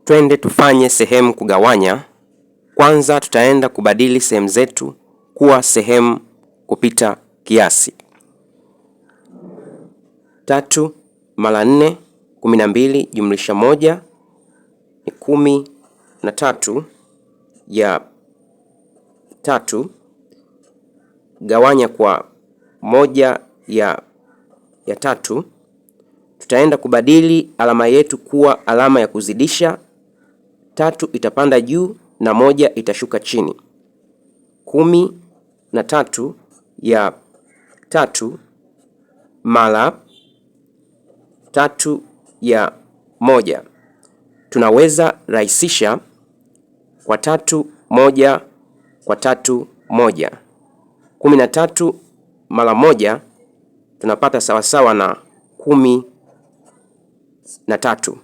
Twende tufanye sehemu kugawanya. Kwanza tutaenda kubadili sehemu zetu kuwa sehemu kupita kiasi. 3 mara 4 12 jumlisha 1 ni 13 ya 3 gawanya kwa 1 ya 3. Tutaenda kubadili alama yetu kuwa alama ya kuzidisha. 3 itapanda juu na 1 itashuka chini. 13 ya 3 mara 3 ya 1. Tunaweza rahisisha kwa 3 1 kwa 3 1. 13 mara 1 tunapata sawasawa na 13.